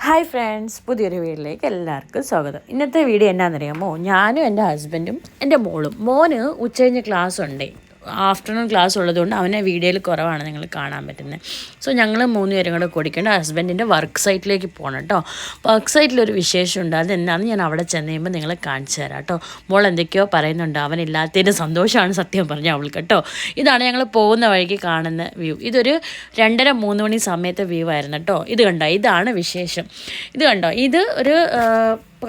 Hi friends, പുതിയൊരു വീഡിയോയിലേക്ക് എല്ലാവർക്കും സ്വാഗതം. ഇന്നത്തെ വീഡിയോ എന്നാണെന്നറിയാമോ, ഞാനും എൻ്റെ ഹസ്ബൻഡും എൻ്റെ മോന് ഉച്ചകഴിഞ്ഞ് ക്ലാസ് ഉണ്ട്. ആഫ്റ്റർനൂൺ ക്ലാസ് ഉള്ളതുകൊണ്ട് അവനെ വീഡിയോയിൽ കുറവാണ് നിങ്ങൾ കാണാൻ പറ്റുന്നത്. സോ ഞങ്ങൾ 3 പേരും കൂടെ കൂടിക്കൊണ്ട് ഹസ്ബൻഡിൻ്റെ വർക്ക് സൈറ്റിലേക്ക് പോകണം കേട്ടോ. വർക്ക് സൈറ്റിലൊരു വിശേഷമുണ്ട്. അതെന്താണെന്ന് ഞാൻ അവിടെ ചെന്ന് കഴിയുമ്പോൾ നിങ്ങളെ കാണിച്ചു തരാം കേട്ടോ. മോൾ എന്തൊക്കെയോ പറയുന്നുണ്ട്. അവനില്ലാത്തതിൻ്റെ സന്തോഷമാണ് സത്യം പറഞ്ഞ അവൾക്ക് കേട്ടോ. ഇതാണ് ഞങ്ങൾ പോകുന്ന വഴിക്ക് കാണുന്ന വ്യൂ. ഇതൊരു 2:30-3 മണി സമയത്തെ വ്യൂ ആയിരുന്നു കേട്ടോ. ഇത് കണ്ടോ, ഇതാണ് വിശേഷം. ഇത് കണ്ടോ, ഇത് ഒരു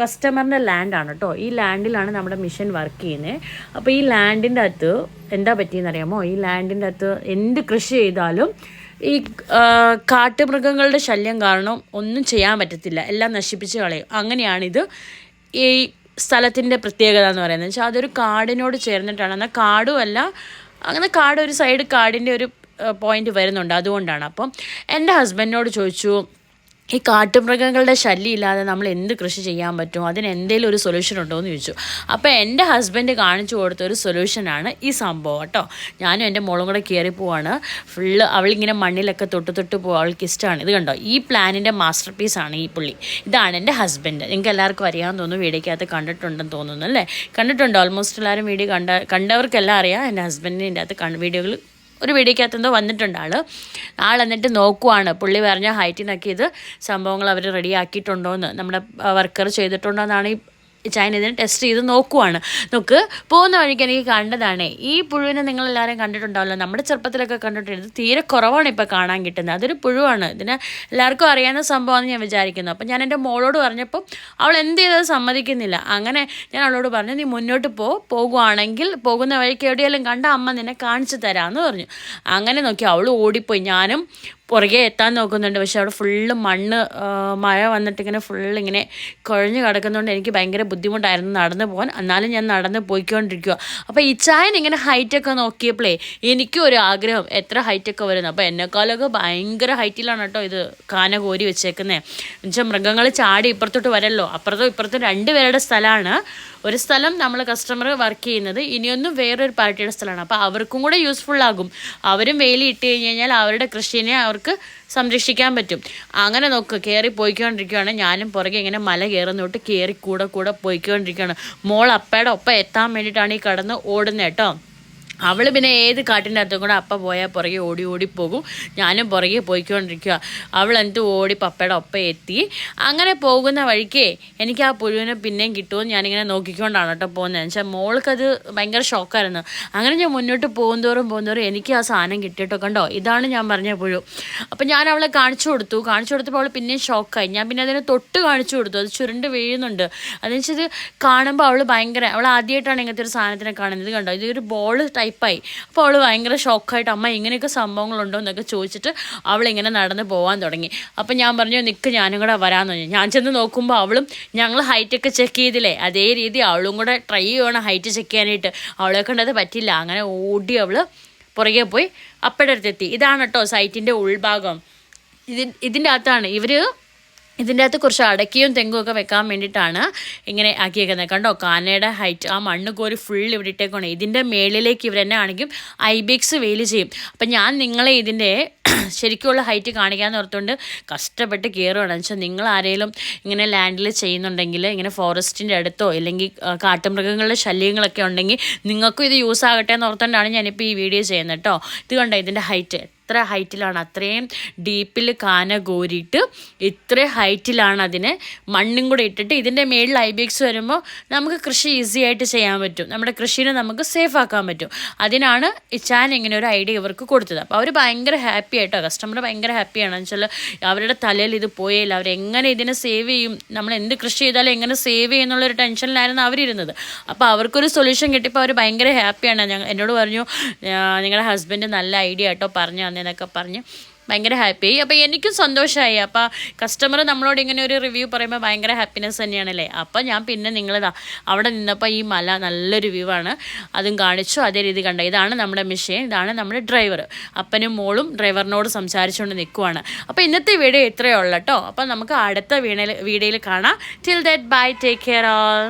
കസ്റ്റമറിൻ്റെ ലാൻഡാണ് കേട്ടോ. ഈ ലാൻഡിലാണ് നമ്മുടെ മിഷൻ വർക്ക് ചെയ്യുന്നത്. അപ്പോൾ ഈ ലാൻഡിൻ്റെ അകത്ത് എന്താ പറ്റിയെന്നറിയാമോ, ഈ ലാൻഡിൻ്റെ അകത്ത് എന്ത് കൃഷി ചെയ്താലും ഈ കാട്ടുമൃഗങ്ങളുടെ ശല്യം കാരണം ഒന്നും ചെയ്യാൻ പറ്റത്തില്ല, എല്ലാം നശിപ്പിച്ച് കളയും. അങ്ങനെയാണിത്. ഈ സ്ഥലത്തിൻ്റെ പ്രത്യേകത എന്ന് പറയുന്നത് വെച്ചാൽ അതൊരു കാടിനോട് ചേർന്നിട്ടാണ്. എന്നാൽ കാടുമല്ല, അങ്ങനെ ഒരു സൈഡ് കാടിൻ്റെ ഒരു പോയിന്റ് വരുന്നുണ്ട്, അതുകൊണ്ടാണ്. അപ്പം എൻ്റെ ഹസ്ബൻഡിനോട് ചോദിച്ചു, ഈ കാട്ടുമൃഗങ്ങളുടെ ശല്യം ഇല്ലാതെ നമ്മൾ എന്ത് കൃഷി ചെയ്യാൻ പറ്റും, അതിന് എന്തെങ്കിലും ഒരു സൊല്യൂഷൻ ഉണ്ടോ എന്ന് ചോദിച്ചു. അപ്പോൾ എൻ്റെ ഹസ്ബൻഡ് കാണിച്ചു കൊടുത്ത ഒരു സൊല്യൂഷനാണ് ഈ സംഭവം കേട്ടോ. ഞാനും എൻ്റെ മോളും കൂടെ കയറി പോവാണ്. ഫുള്ള് അവളിങ്ങനെ മണ്ണിലൊക്കെ തൊട്ട് പോകും, അവൾക്ക് ഇഷ്ടമാണ്. ഇത് കണ്ടോ, ഈ പ്ലാനിൻ്റെ മാസ്റ്റർ പീസാണ് ഈ പുള്ളി. ഇതാണ് എൻ്റെ ഹസ്ബൻഡ്. നിങ്ങൾക്ക് എല്ലാവർക്കും അറിയാമെന്ന് തോന്നുന്നു, വീഡിയോക്കകത്ത് കണ്ടിട്ടുണ്ടെന്ന് തോന്നുന്നു അല്ലേ? കണ്ടിട്ടുണ്ട്, ഓൾമോസ്റ്റ് എല്ലാവരും വീഡിയോ കണ്ടവർക്കെല്ലാം അറിയാം. എൻ്റെ ഹസ്ബൻഡിൻ്റെ അകത്ത് വീഡിയോകൾ ഒരു വീഡിയോക്കകത്ത് എന്തോ വന്നിട്ടുണ്ട് ആൾ എന്നിട്ട് നോക്കുവാണ്. പുള്ളി പറഞ്ഞ ഹൈറ്റിനൊക്കെ ഇത് സംഭവങ്ങൾ അവർ റെഡിയാക്കിയിട്ടുണ്ടോ എന്ന്, നമ്മുടെ വർക്കർ ചെയ്തിട്ടുണ്ടോ എന്നാണ് ഈ ചൈന ഇതിന് ടെസ്റ്റ് ചെയ്ത് നോക്കുവാണ്. പോകുന്ന വഴിക്ക് എനിക്ക് കണ്ടതാണ്. ഈ പുഴുവിനെ നിങ്ങളെല്ലാവരും കണ്ടിട്ടുണ്ടാവല്ലോ, നമ്മുടെ ചെറുപ്പത്തിലൊക്കെ കണ്ടിട്ടുണ്ട്. ഇത് തീരെ കുറവാണ് ഇപ്പോൾ കാണാൻ കിട്ടുന്നത്. അതൊരു പുഴുവാണ്. ഇതിന് എല്ലാവർക്കും അറിയാവുന്ന സംഭവമാണെന്ന് ഞാൻ വിചാരിക്കുന്നു. അപ്പം ഞാൻ എൻ്റെ മോളോട് പറഞ്ഞപ്പോൾ അവൾ എന്ത് ചെയ്തത് സമ്മതിക്കുന്നില്ല. അങ്ങനെ ഞാൻ അവളോട് പറഞ്ഞു, നീ മുന്നോട്ട് പോകുവാണെങ്കിൽ പോകുന്ന വഴിക്ക് എവിടെയെങ്കിലും കണ്ട അമ്മ നിന്നെ കാണിച്ചു തരാമെന്ന് പറഞ്ഞു. അങ്ങനെ നോക്കി അവൾ ഓടിപ്പോയി. ഞാനും പുറകെ എത്താൻ നോക്കുന്നുണ്ട്. പക്ഷെ അവിടെ ഫുള്ള് മഴ വന്നിട്ടിങ്ങനെ ഫുള്ളിങ്ങനെ കുഴഞ്ഞു കിടക്കുന്നതുകൊണ്ട് എനിക്ക് ഭയങ്കര ബുദ്ധിമുട്ടായിരുന്നു നടന്നു പോകാൻ. എന്നാലും ഞാൻ നടന്ന് പോയിക്കൊണ്ടിരിക്കുക. അപ്പോൾ ഇച്ചായൻ ഇങ്ങനെ ഹൈറ്റൊക്കെ നോക്കിയപ്പോഴേ എനിക്കും ഒരു ആഗ്രഹം, എത്ര ഹൈറ്റൊക്കെ വരുന്നു. അപ്പോൾ എന്നെക്കാളൊക്കെ ഭയങ്കര ഹൈറ്റിലാണ് കേട്ടോ ഇത് കാന കോരി വെച്ചേക്കുന്നത്. എന്നുവെച്ചാൽ മൃഗങ്ങൾ ചാടി ഇപ്പുറത്തോട്ട് വരല്ലോ. അപ്പുറത്തും ഇപ്പുറത്തും 2 പേരുടെ സ്ഥലമാണ്. ഒരു സ്ഥലം നമ്മൾ കസ്റ്റമർ വർക്ക് ചെയ്യുന്നത്, ഇനിയൊന്നും വേറൊരു പാർട്ടിയുടെ സ്ഥലമാണ്. അപ്പോൾ അവർക്കും കൂടെ യൂസ്ഫുള്ളാകും. അവരും വെയിൽ ഇട്ട് കഴിഞ്ഞ് കഴിഞ്ഞാൽ അവരുടെ കൃഷിനെ അവർക്ക് സംരക്ഷിക്കാൻ പറ്റും. അങ്ങനെ കയറി പോയിക്കൊണ്ടിരിക്കുകയാണ്. ഞാനും പുറകെ ഇങ്ങനെ മല കയറുന്നോട്ട് കയറി കൂടെ പോയിക്കൊണ്ടിരിക്കുകയാണ്. മോൾ അപ്പയുടെ ഒപ്പം എത്താൻ വേണ്ടിയിട്ടാണ് ഈ കടന്ന് ഓടുന്നത് കേട്ടോ. അവൾ പിന്നെ ഏത് കാട്ടിൻ്റെ അകത്തും കൂടെ അപ്പ പോയാൽ പുറകെ ഓടി പോകും. ഞാനും പുറകെ പോയിക്കൊണ്ടിരിക്കുക. അവൾ എന്ത് ഓടി പപ്പയുടെ ഒപ്പം എത്തി. അങ്ങനെ പോകുന്ന വഴിക്ക് എനിക്ക് ആ പുഴുവിനെ പിന്നെയും കിട്ടുമെന്ന് ഞാനിങ്ങനെ നോക്കിക്കൊണ്ടാണ് കേട്ടോ പോകുന്നത്. വെച്ചാൽ മോൾക്കത് ഭയങ്കര ഷോക്കായിരുന്നു. അങ്ങനെ ഞാൻ മുന്നോട്ട് പോകുന്തോറും എനിക്ക് ആ സാധനം കിട്ടിയിട്ടോ. കണ്ടോ, ഇതാണ് ഞാൻ പറഞ്ഞ പുഴു. അപ്പം ഞാൻ അവളെ കാണിച്ചു കൊടുത്തപ്പോൾ അവൾ പിന്നെയും ഷോക്കായി. ഞാൻ പിന്നെ അതിനെ തൊട്ട് കാണിച്ചു കൊടുത്തു. അത് ചുരുണ്ട് വീഴുന്നുണ്ട്. അതെന്ന് വെച്ചാൽ ഇത് കാണുമ്പോൾ അവൾ ആദ്യമായിട്ടാണ് ഇങ്ങനത്തെ ഒരു സാധനത്തിനെ കാണുന്നത്. കണ്ടോ, ഇതൊരു ബോൾ ടൈപ്പായി. അപ്പോൾ അവൾ ഭയങ്കര ഷോക്കായിട്ട് അമ്മ ഇങ്ങനെയൊക്കെ സംഭവങ്ങളുണ്ടോ എന്നൊക്കെ ചോദിച്ചിട്ട് അവളിങ്ങനെ നടന്ന് പോകാൻ തുടങ്ങി. അപ്പം ഞാൻ പറഞ്ഞു, നിൽക്ക് ഞാനും കൂടെ വരാമെന്ന് പറഞ്ഞു. ഞാൻ ചെന്ന് നോക്കുമ്പോൾ അവളും ഞങ്ങൾ ഹൈറ്റൊക്കെ ചെക്ക് ചെയ്തില്ലേ, അതേ രീതി അവളും കൂടെ ട്രൈ ചെയ്യണം ഹൈറ്റ് ചെക്ക് ചെയ്യാനായിട്ട്. അവളെ കണ്ടത് പറ്റില്ല. അങ്ങനെ ഓടി അവൾ പുറകെ പോയി അപ്പയുടെ അടുത്തെത്തി. ഇതാണ് കേട്ടോ സൈറ്റിൻ്റെ ഉൾഭാഗം. ഇതിൻ്റെ അകത്താണ് ഇതിൻ്റെ അകത്ത് കുറച്ച് അടക്കിയും തെങ്ങും ഒക്കെ വെക്കാൻ വേണ്ടിയിട്ടാണ് ഇങ്ങനെ ആക്കിയേക്കുന്നത്. കണ്ടോ, കാനയുടെ ഹൈറ്റ്, ആ മണ്ണ് കോരി ഫുൾ ഇവിടെ ഇട്ടേക്കാണ്. ഇതിൻ്റെ മേളിലേക്ക് ഇവരെന്നെ ആണെങ്കിൽ ഐബെക്സ് വെയിൽ ചെയ്യും. അപ്പം ഞാൻ നിങ്ങളെ ഇതിൻ്റെ ശരിക്കുള്ള ഹൈറ്റ് കാണിക്കാമെന്ന് ഓർത്തുകൊണ്ട് കഷ്ടപ്പെട്ട് കയറുകയാണ്. വെച്ചാൽ നിങ്ങൾ ആരെങ്കിലും ഇങ്ങനെ ലാൻഡിൽ ചെയ്യുന്നുണ്ടെങ്കിൽ, ഇങ്ങനെ ഫോറസ്റ്റിൻ്റെ അടുത്തോ ഇല്ലെങ്കിൽ കാട്ടുമൃഗങ്ങളുടെ ശല്യങ്ങളൊക്കെ ഉണ്ടെങ്കിൽ നിങ്ങൾക്കും ഇത് യൂസ് ആകട്ടെ എന്ന് ഓർത്തുകൊണ്ടാണ് ഞാനിപ്പോൾ ഈ വീഡിയോ ചെയ്യുന്നത് കേട്ടോ. ഇത് കണ്ടോ, ഇതിൻ്റെ ഹൈറ്റ് എത്ര ഹൈറ്റിലാണ്, അത്രയും ഡീപ്പിൽ കാന കോരിയിട്ട് ഇത്രയും ഹൈറ്റിലാണ് അതിനെ മണ്ണും കൂടെ ഇട്ടിട്ട് ഇതിൻ്റെ മേളിൽ ഐബെക്സ് വരുമ്പോൾ നമുക്ക് കൃഷി ഈസി ആയിട്ട് ചെയ്യാൻ പറ്റും. നമ്മുടെ കൃഷിനെ നമുക്ക് സേഫ് ആക്കാൻ പറ്റും. അതിനാണ് ഇച്ചാൻ ഇങ്ങനെ ഒരു ഐഡിയ ഇവർക്ക് കൊടുത്തത്. അപ്പോൾ അവർ ഭയങ്കര ഹാപ്പി ആയിട്ടോ, കസ്റ്റമർ ഭയങ്കര ഹാപ്പിയാണ്. വെച്ചാൽ അവരുടെ തലയിൽ ഇത് പോയാൽ അവരെങ്ങനെ ഇതിനെ സേവ് ചെയ്യും, നമ്മൾ എന്ത് കൃഷി ചെയ്താലും എങ്ങനെ സേവ് ചെയ്യുന്നുള്ളൊരു ടെൻഷനിലായിരുന്നു അവരിരുന്നത്. അപ്പോൾ അവർക്കൊരു സൊല്യൂഷൻ കിട്ടിയപ്പോൾ അവർ ഭയങ്കര ഹാപ്പിയാണ്. എന്നോട് പറഞ്ഞു, നിങ്ങളുടെ ഹസ്ബൻഡ് നല്ല ഐഡിയ ആയിട്ടോ പറഞ്ഞു എന്നൊക്കെ പറഞ്ഞ് ഭയങ്കര ഹാപ്പിയായി. അപ്പോൾ എനിക്കും സന്തോഷമായി. അപ്പോൾ കസ്റ്റമർ നമ്മളോട് ഇങ്ങനെ ഒരു റിവ്യൂ പറയുമ്പോൾ ഭയങ്കര ഹാപ്പിനെസ് തന്നെയാണല്ലേ. അപ്പോൾ ഞാൻ പിന്നെ അവിടെ നിന്നപ്പോൾ ഈ മല നല്ലൊരു വ്യൂ ആണ്, അതും കാണിച്ചു. അതേ രീതി കണ്ട, ഇതാണ് നമ്മുടെ മെഷീൻ, ഇതാണ് നമ്മുടെ ഡ്രൈവർ. അപ്പനും മോളും ഡ്രൈവറിനോട് സംസാരിച്ചുകൊണ്ട് നിൽക്കുവാണ്. അപ്പോൾ ഇന്നത്തെ വീഡിയോ ഇത്രയേ ഉള്ളൂ കേട്ടോ. അപ്പോൾ നമുക്ക് അടുത്ത വീഡിയോയിൽ കാണാം. Till that bye, take care all.